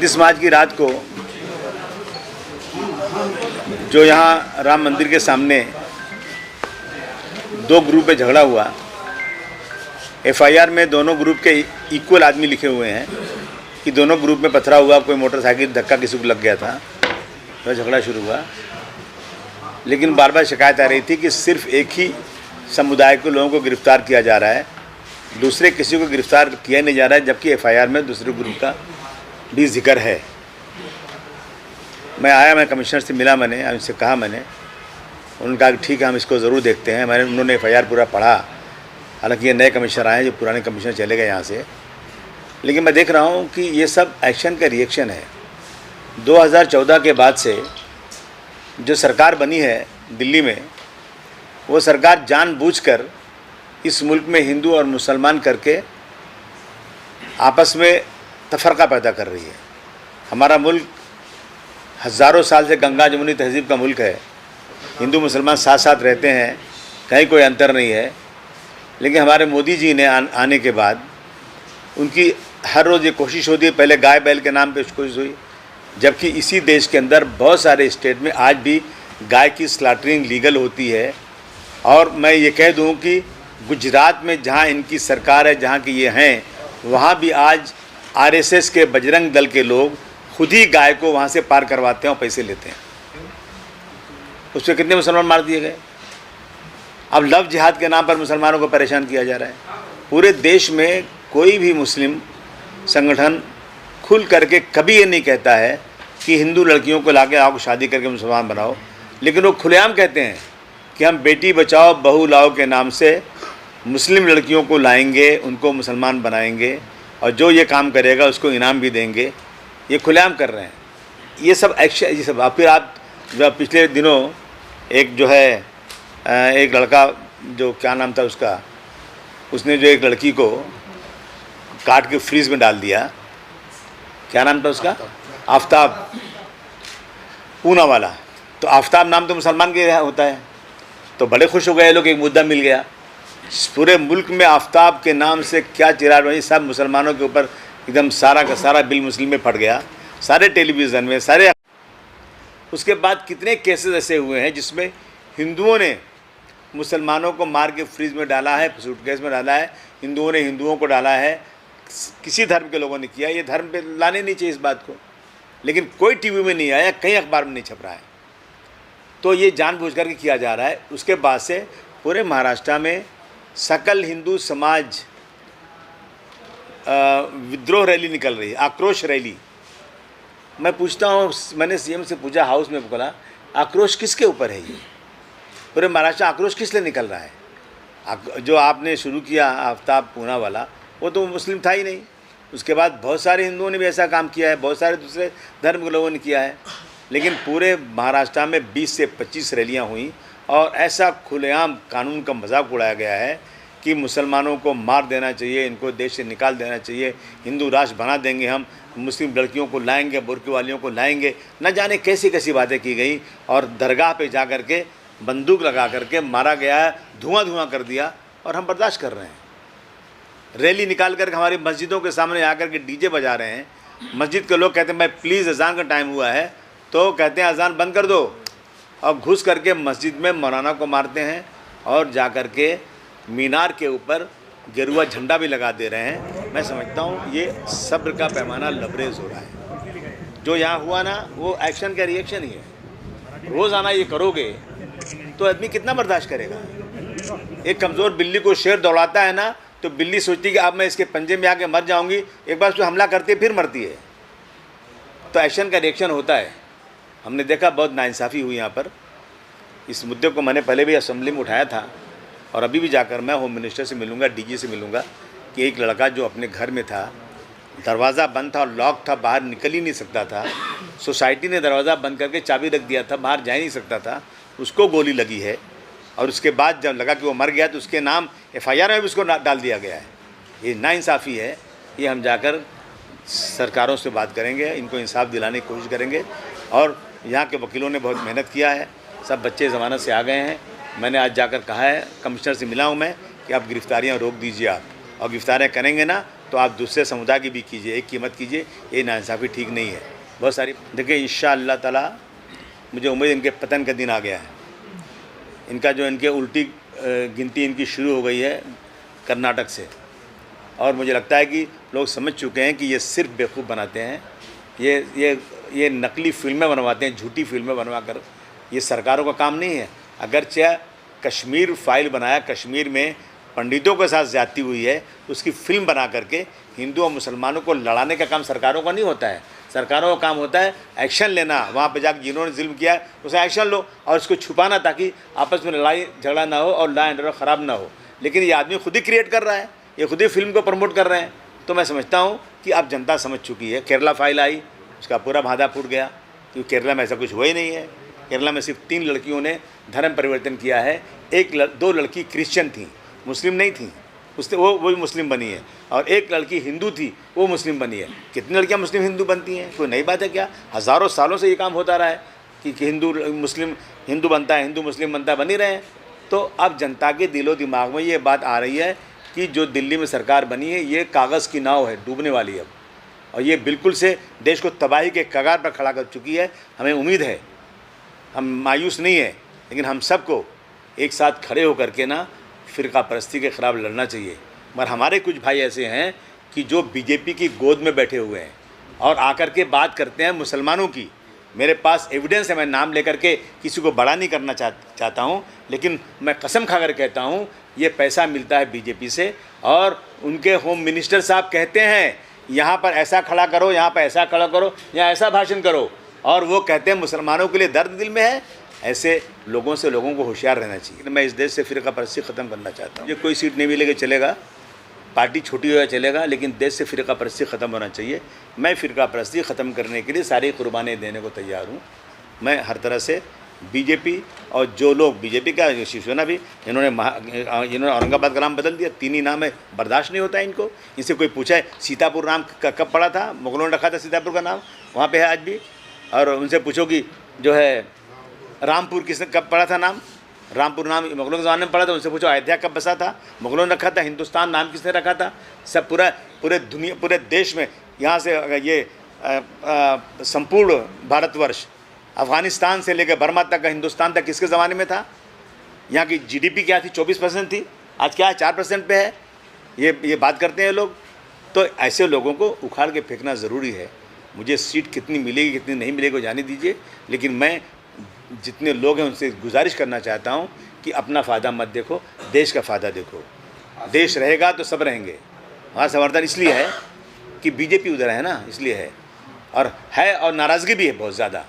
29 मार्च की रात को जो यहाँ राम मंदिर के सामने दो ग्रुप में झगड़ा हुआ, एफआईआर में दोनों ग्रुप के इक्वल आदमी लिखे हुए हैं कि दोनों ग्रुप में पथराव हुआ, कोई मोटरसाइकिल धक्का किसी को लग गया था तो झगड़ा शुरू हुआ। लेकिन बार बार शिकायत आ रही थी कि सिर्फ एक ही समुदाय के लोगों को गिरफ्तार किया जा रहा है, दूसरे किसी को गिरफ्तार किया नहीं जा रहा है, जबकि एफआईआर में दूसरे ग्रुप का भी जिक्र है। मैं कमिश्नर से मिला, मैंने उनसे कहा, उन्होंने कहा कि ठीक है हम इसको ज़रूर देखते हैं। उन्होंने एफआईआर पूरा पढ़ा, हालांकि ये नए कमिश्नर आए हैं, जो पुराने कमिश्नर चले गए यहाँ से। लेकिन मैं देख रहा हूँ कि ये सब एक्शन का रिएक्शन है। 2014 के बाद से जो सरकार बनी है दिल्ली में, वो सरकार जानबूझकर इस मुल्क में हिंदू और मुसलमान करके आपस में तफरका पैदा कर रही है। हमारा मुल्क हज़ारों साल से गंगा जमुनी तहज़ीब का मुल्क है, हिंदू मुसलमान साथ साथ रहते हैं, कहीं कोई अंतर नहीं है। लेकिन हमारे मोदी जी ने आने के बाद उनकी हर रोज़ ये कोशिश होती है, पहले गाय बैल के नाम पे कोशिश हुई, जबकि इसी देश के अंदर बहुत सारे स्टेट में आज भी गाय की स्लॉटरिंग लीगल होती है। और मैं ये कह दूं कि गुजरात में जहां इनकी सरकार है, जहां की ये हैं, वहां भी आज आरएसएस के बजरंग दल के लोग खुद ही गाय को वहां से पार करवाते हैं और पैसे लेते हैं। उस पर कितने मुसलमान मार दिए गए। अब लव जिहाद के नाम पर मुसलमानों को परेशान किया जा रहा है। पूरे देश में कोई भी मुस्लिम संगठन खुल करके कभी ये नहीं कहता है कि हिंदू लड़कियों को लाके आओ शादी करके मुसलमान बनाओ, लेकिन वो खुलेआम कहते हैं कि हम बेटी बचाओ बहू लाओ के नाम से मुस्लिम लड़कियों को लाएंगे, उनको मुसलमान बनाएंगे और जो ये काम करेगा उसको इनाम भी देंगे। ये खुलेआम कर रहे हैं ये सब एक्शन, ये सब। फिर आप जो पिछले दिनों एक जो है एक लड़का, जो क्या नाम था उसका, उसने जो एक लड़की को काट के फ्रीज में डाल दिया, क्या नाम था उसका, आफ्ताब, पूना वाला। तो आफ्ताब नाम तो मुसलमान के होता है, तो बड़े खुश हो गए लोग, एक मुद्दा मिल गया। पूरे मुल्क में आफ्ताब के नाम से क्या चिराग बनी, सब मुसलमानों के ऊपर एकदम सारा का सारा बिल मुस्लिम में फट गया, सारे टेलीविज़न में, सारे। उसके बाद कितने केसेस ऐसे हुए हैं जिसमें हिंदुओं ने मुसलमानों को मार के फ्रीज में डाला है, सूटकेस में डाला है, हिंदुओं ने हिंदुओं को डाला है, किसी धर्म के लोगों ने किया। ये धर्म पे लाने नहीं चाहिए इस बात को, लेकिन कोई टीवी में नहीं आया, कहीं अखबार में नहीं छप रहा है। तो ये जानबूझ करके किया जा रहा है। उसके बाद से पूरे महाराष्ट्र में सकल हिंदू समाज विद्रोह रैली निकल रही है, आक्रोश रैली। मैं पूछता हूँ, मैंने सीएम से पूछा, हाउस में बोला, आक्रोश किसके ऊपर है ये? पूरे महाराष्ट्र आक्रोश किस लिए निकल रहा है? जो आपने शुरू किया आफ्ताब पूना वाला, वो तो मुस्लिम था ही नहीं। उसके बाद बहुत सारे हिंदुओं ने भी ऐसा काम किया है, बहुत सारे दूसरे धर्म के लोगों ने किया है। लेकिन पूरे महाराष्ट्र में 20 से 25 रैलियाँ हुई और ऐसा खुलेआम कानून का मजाक उड़ाया गया है कि मुसलमानों को मार देना चाहिए, इनको देश से निकाल देना चाहिए, हिंदू राष्ट्र बना देंगे हम, मुस्लिम लड़कियों को लाएंगे, बुर्के वालियों को लाएंगे, न जाने कैसी कैसी बातें की गई। और दरगाह पे जा कर के बंदूक लगा करके मारा गया है, धुआं धुआं कर दिया, और हम बर्दाश्त कर रहे हैं। रैली निकाल कर हमारी मस्जिदों के सामने आकर के डीजे बजा रहे हैं। मस्जिद के लोग कहते हैं भाई प्लीज़ अजान का टाइम हुआ है, तो कहते हैं अजान बंद कर दो, और घुस करके मस्जिद में मौलाना को मारते हैं और जा कर के मीनार के ऊपर गेरुआ झंडा भी लगा दे रहे हैं। मैं समझता हूँ ये सब्र का पैमाना लबरेज हो रहा है। जो यहाँ हुआ ना, वो एक्शन का रिएक्शन ही है। रोज़ाना ये करोगे तो आदमी कितना बर्दाश्त करेगा? एक कमज़ोर बिल्ली को शेर दौड़ाता है ना, तो बिल्ली सोचती है कि अब मैं इसके पंजे में आके मर जाऊंगी, एक बार उसको हमला करती है फिर मरती है। तो एक्शन का रिएक्शन होता है। हमने देखा बहुत नाइंसाफ़ी हुई यहाँ पर। इस मुद्दे को मैंने पहले भी असेंबली में उठाया था और अभी भी जाकर मैं होम मिनिस्टर से मिलूँगा, डीजी से मिलूँगा, कि एक लड़का जो अपने घर में था, दरवाज़ा बंद था और लॉक था, बाहर निकल ही नहीं सकता था, सोसाइटी ने दरवाज़ा बंद करके चाबी रख दिया था, बाहर जा ही नहीं सकता था, उसको गोली लगी है। और उसके बाद जब लगा कि वो मर गया तो उसके नाम एफआईआर में भी उसको डाल दिया गया है। ये नाइंसाफ़ी है। ये हम जाकर सरकारों से बात करेंगे, इनको इंसाफ दिलाने की कोशिश करेंगे। और यहाँ के वकीलों ने बहुत मेहनत किया है, सब बच्चे ज़मानत से आ गए हैं। मैंने आज जाकर कहा है, कमिश्नर से मिला हूँ मैं, कि आप गिरफ्तारियाँ रोक दीजिए आप, और गिरफ्तारियाँ करेंगे ना तो आप दूसरे समुदाय की भी कीजिए, एक की मत कीजिए। ये नाइंसाफ़ी ठीक नहीं है। बहुत सारी देखिए, इंशाअल्लाह ताला मुझे उम्मीद इनके पतन का दिन आ गया है। इनका जो इनके उल्टी गिनती इनकी शुरू हो गई है कर्नाटक से, और मुझे लगता है कि लोग समझ चुके हैं कि ये सिर्फ बेवकूफ़ बनाते हैं, ये नकली फिल्में बनवाते हैं, झूठी फिल्में बनवा कर। ये सरकारों का काम नहीं है। अगरचे कश्मीर फाइल बनाया, कश्मीर में पंडितों के साथ ज़्यादती हुई है, उसकी फ़िल्म बना करके हिंदू और मुसलमानों को लड़ाने का काम सरकारों का नहीं होता है। सरकारों का काम होता है एक्शन लेना, वहाँ पे जाकर जिन्होंने जुल्म किया है उसे एक्शन लो और उसको छुपाना, ताकि आपस में लड़ाई झगड़ा ना हो और लॉ एंड ऑर्डर ख़राब ना हो। लेकिन ये आदमी खुद ही क्रिएट कर रहा है, ये खुद ही फिल्म को प्रमोट कर रहे हैं। तो मैं समझता हूँ कि अब जनता समझ चुकी है। केरला फाइल आई, उसका पूरा भादा फूट गया, क्योंकि केरला में ऐसा कुछ हुआ ही नहीं है। केरला में सिर्फ 3 लड़कियों ने धर्म परिवर्तन किया है। 2 लड़की क्रिश्चियन थी, मुस्लिम नहीं थी, उसने वो भी मुस्लिम बनी है, और 1 लड़की हिंदू थी, वो मुस्लिम बनी है। कितनी लड़कियां मुस्लिम हिंदू बनती हैं? कोई नई बात है क्या? हज़ारों सालों से ये काम होता रहा है कि हिंदू मुस्लिम हिंदू बनता है, हिंदू मुस्लिम बनता है, बन ही रहे हैं। तो अब जनता के दिलो दिमाग में ये बात आ रही है कि जो दिल्ली में सरकार बनी है ये कागज़ की नाव है, डूबने वाली है अब, और ये बिल्कुल से देश को तबाही के कगार पर खड़ा कर चुकी है। हमें उम्मीद है, हम मायूस नहीं हैं, लेकिन हम सबको एक साथ खड़े होकर के ना फ़िरका परस्ती के ख़िलाफ़ लड़ना चाहिए। मगर हमारे कुछ भाई ऐसे हैं कि जो बीजेपी की गोद में बैठे हुए हैं और आकर के बात करते हैं मुसलमानों की। मेरे पास एविडेंस है, मैं नाम लेकर के किसी को बड़ा नहीं करना चाहता हूँ, लेकिन मैं कसम खाकर कहता हूँ ये पैसा मिलता है बीजेपी से। और उनके होम मिनिस्टर साहब कहते हैं यहाँ पर ऐसा खड़ा करो, यहाँ पर ऐसा खड़ा करो, यहाँ ऐसा भाषण करो, और वो कहते हैं मुसलमानों के लिए दर्द दिल में है। ऐसे लोगों से लोगों को होशियार रहना चाहिए। मैं इस देश से फ़िरका परस्ती ख़त्म करना चाहता हूँ। मुझे कोई सीट नहीं मिलेगी चलेगा, पार्टी छोटी हो या चलेगा, लेकिन देश से फ़िरका परस्ती ख़त्म होना चाहिए। मैं फ़िरका परस्ती ख़त्म करने के लिए सारी कुर्बानी देने को तैयार हूँ। मैं हर तरह से बीजेपी और जो लोग बीजेपी का शिवसेना भी, इन्होंने औरंगाबाद का नाम बदल दिया, 3 ही नाम है, बर्दाश्त नहीं होता है इनको। इनसे कोई पूछा है सीतापुर नाम कब पड़ा था? मुगलों ने रखा था सीतापुर का नाम, वहाँ पे है आज भी। और उनसे पूछो कि जो है रामपुर किसने कब पड़ा था नाम? रामपुर नाम मुगलों के ज़माने में पड़ा था। उनसे पूछो अयोध्या कब बसा था? मुगलों ने रखा था। हिंदुस्तान नाम किसने रखा था? सब पूरे देश में, यहाँ से ये संपूर्ण भारतवर्ष, अफ़गानिस्तान से लेकर बर्मा तक का, हिंदुस्तान तक किसके ज़माने में था? यहाँ की जीडीपी क्या थी? 24% थी, आज क्या है? 4% पे है। ये बात करते हैं लोग। तो ऐसे लोगों को उखाड़ के फेंकना ज़रूरी है। मुझे सीट कितनी मिलेगी कितनी नहीं मिलेगी जाने दीजिए, लेकिन मैं जितने लोग हैं उनसे गुजारिश करना चाहता हूं कि अपना फ़ायदा मत देखो, देश का फ़ायदा देखो। देश रहेगा तो सब रहेंगे। हमारा समर्थन इसलिए है कि बीजेपी उधर है ना, इसलिए है। और नाराज़गी भी है, बहुत ज़्यादा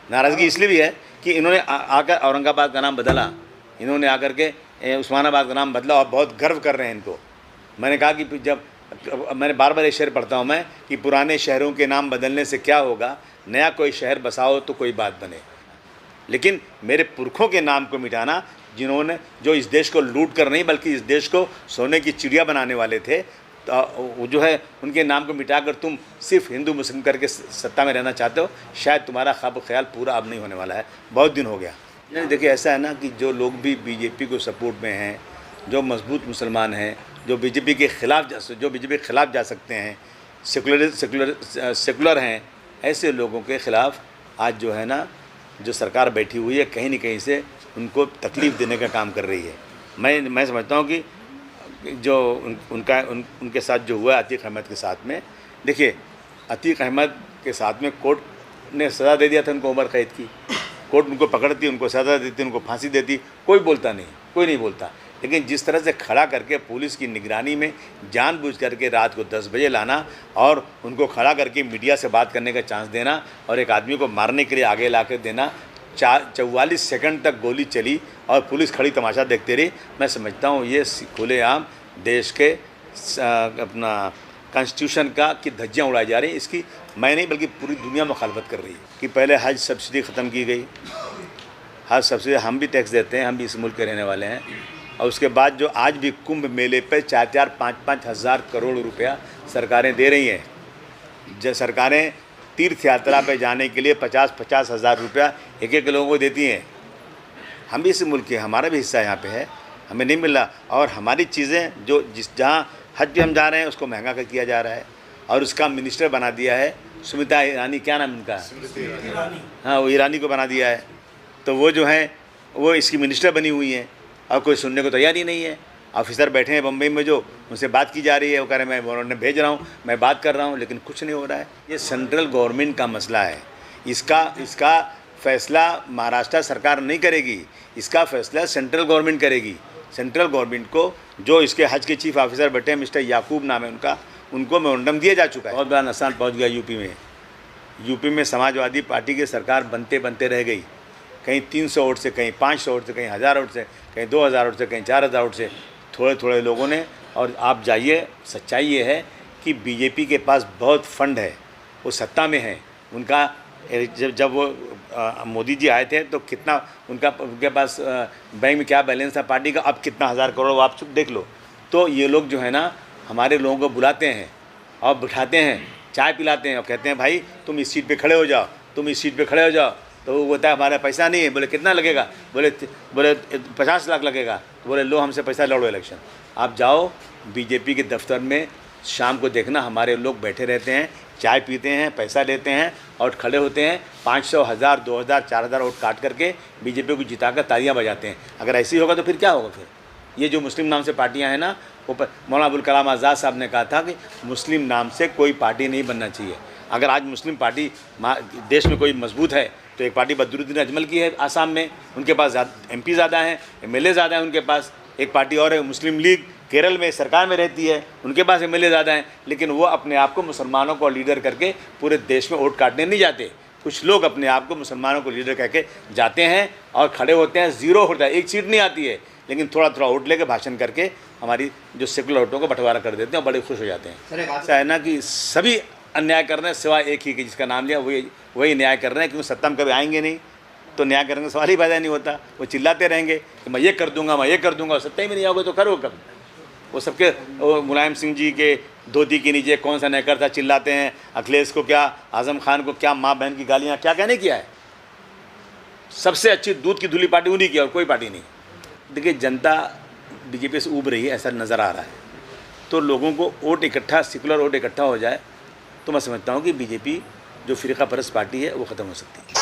नाराज़गी इसलिए भी है कि इन्होंने आकर औरंगाबाद का नाम बदला, इन्होंने आकर के उस्मानाबाद का नाम बदला, और बहुत गर्व कर रहे हैं इनको। मैंने कहा कि जब मैंने बार ये शेर पढ़ता हूँ मैं कि पुराने शहरों के नाम बदलने से क्या होगा, नया कोई शहर बसाओ तो कोई बात बने। लेकिन मेरे पुरखों के नाम को मिटाना, जो इस देश को लूट कर नहीं बल्कि इस देश को सोने की चिड़िया बनाने वाले थे, तो जो है उनके नाम को मिटाकर तुम सिर्फ हिंदू मुस्लिम करके सत्ता में रहना चाहते हो। शायद तुम्हारा ख्वाब ख्याल पूरा अब नहीं होने वाला है, बहुत दिन हो गया। नहीं, देखिए ऐसा है ना कि जो लोग भी बीजेपी को सपोर्ट में हैं, जो मजबूत मुसलमान हैं, जो बीजेपी के ख़िलाफ़ जा सकते हैं, सेकुलर हैं, ऐसे लोगों के ख़िलाफ़ आज जो है ना जो सरकार बैठी हुई है, कहीं न कहीं से उनको तकलीफ़ देने का काम कर रही है। मैं समझता हूँ कि जो उनके साथ जो हुआ अतीक अहमद के साथ में, देखिए अतीक अहमद के साथ में कोर्ट ने सज़ा दे दिया था उनको, उम्र कैद की। कोर्ट उनको पकड़ती, उनको सज़ा देती, उनको फांसी देती, कोई बोलता नहीं, कोई नहीं बोलता। लेकिन जिस तरह से खड़ा करके पुलिस की निगरानी में जानबूझ करके रात को 10 बजे लाना और उनको खड़ा करके मीडिया से बात करने का चांस देना और एक आदमी को मारने के लिए आगे ला कर देना, 44 सेकंड तक गोली चली और पुलिस खड़ी तमाशा देखते रही। मैं समझता हूँ ये खुलेआम देश के अपना कॉन्स्टिट्यूशन की धज्जियाँ उड़ाई जा रही हैं। इसकी मैं नहीं बल्कि पूरी दुनिया मुखालफत कर रही है कि पहले हज सब्सिडी ख़त्म की गई। हज सब्सिडी हम भी टैक्स देते हैं, हम भी इस मुल्क के रहने वाले हैं। और उसके बाद जो आज भी कुंभ मेले पे 4-4, 5-5 हज़ार करोड़ रुपया सरकारें दे रही हैं। जो सरकारें तीर्थ यात्रा पे जाने के लिए 50-50 हज़ार रुपया एक लोगों को देती हैं। हम भी इस मुल्क के, हमारा भी हिस्सा यहाँ पे है, हमें नहीं मिल रहा। और हमारी चीज़ें जहाँ हज पे हम जा रहे हैं उसको महंगा कर किया जा रहा है और उसका मिनिस्टर बना दिया है स्मृति ईरानी, क्या नाम उनका, हाँ वो ईरानी को बना दिया है। तो वो जो है वो इसकी मिनिस्टर बनी हुई हैं और कोई सुनने को तैयार ही नहीं है। ऑफिसर बैठे हैं बम्बई में, जो उनसे बात की जा रही है वो कह रहे हैं मैं उन्होंने भेज रहा हूँ, मैं बात कर रहा हूँ, लेकिन कुछ नहीं हो रहा है। ये सेंट्रल गवर्नमेंट का मसला है, इसका फैसला महाराष्ट्र सरकार नहीं करेगी, इसका फैसला सेंट्रल गवर्नमेंट करेगी। सेंट्रल गवर्नमेंट को जो इसके हज के चीफ ऑफिसर बैठे हैं, मिस्टर याकूब नाम है उनका, उनको मेमोरेंडम दिया जा चुका है। बहुत बड़ा नुकसान पहुँच गया यूपी में समाजवादी पार्टी की सरकार बनते बनते रह गई। कहीं 300 वोट से, कहीं 500 वोट से, कहीं 1000 वोट से, कहीं 2000 वोट से, कहीं 4000 वोट से, थोड़े थोड़े लोगों ने। और आप जाइए, सच्चाई ये है कि बीजेपी के पास बहुत फंड है, वो सत्ता में है। उनका जब वो मोदी जी आए थे तो कितना उनके पास बैंक में क्या बैलेंस था पार्टी का, अब कितना 1000 करोड़ वो आप देख लो। तो ये लोग जो है ना हमारे लोगों को बुलाते हैं और बिठाते हैं, चाय पिलाते हैं और कहते हैं भाई तुम इस सीट पे खड़े हो जाओ, तुम इस सीट पे खड़े हो जाओ। तो वो बोलता है हमारा पैसा नहीं है। बोले कितना लगेगा? बोले 50 लाख लगेगा। तो बोले लो हमसे पैसा लड़ो इलेक्शन। आप जाओ बीजेपी के दफ्तर में, शाम को देखना हमारे लोग बैठे रहते हैं, चाय पीते हैं, पैसा लेते हैं और खड़े होते हैं। 500, 1000, 2000, 4000 वोट काट करके बीजेपी को जिताकर तालियां बजाते हैं। अगर ऐसे ही होगा तो फिर क्या होगा? फिर ये जो मुस्लिम नाम से पार्टियां हैं ना, वो मौलाना अबुल कलाम आज़ाद साहब ने कहा था कि मुस्लिम नाम से कोई पार्टी नहीं बनना चाहिए। अगर आज मुस्लिम पार्टी देश में कोई मजबूत है तो एक पार्टी बदरुद्दीन अजमल की है आसाम में, उनके पास MP ज़्यादा हैं, MLA ज़्यादा हैं उनके पास। एक पार्टी और है मुस्लिम लीग, केरल में सरकार में रहती है, उनके पास MLA ज़्यादा हैं, लेकिन वो अपने आप को मुसलमानों को लीडर करके पूरे देश में वोट काटने नहीं जाते। कुछ लोग अपने आप को मुसलमानों को लीडर करके जाते हैं और खड़े होते हैं, ज़ीरो होता है, एक सीट नहीं आती है, लेकिन थोड़ा थोड़ा वोट लेकर भाषण करके हमारी जो सेकुलर वोटों को बंटवारा कर देते हैं और बड़े खुश हो जाते हैं। ऐसा है ना कि सभी अन्याय कर रहे हैं सिवाय एक ही कि जिसका नाम लिया वही न्याय कर रहे हैं, क्योंकि सत्ता में कभी आएंगे नहीं तो न्याय करने का सवाल ही पैदा नहीं होता। वो चिल्लाते रहेंगे कि मैं ये कर दूंगा, मैं ये कर दूंगा, और सत्ता ही में नहीं आओगे तो करो कब? वो सबके मुलायम सिंह जी के धोती के नीचे कौन सा नेकर था चिल्लाते हैं, अखिलेश को क्या, आजम खान को क्या, माँ बहन की गालियाँ क्या कहने किया है। सबसे अच्छी दूध की धुली पार्टी उन्हीं की और कोई पार्टी नहीं। देखिए जनता बीजेपी से ऊब रही है ऐसा नज़र आ रहा है, तो लोगों को वोट इकट्ठा, सेकुलर वोट इकट्ठा हो जाए तो मैं समझता हूँ कि बीजेपी जो फ़िरका परस्त पार्टी है वो ख़त्म हो सकती है।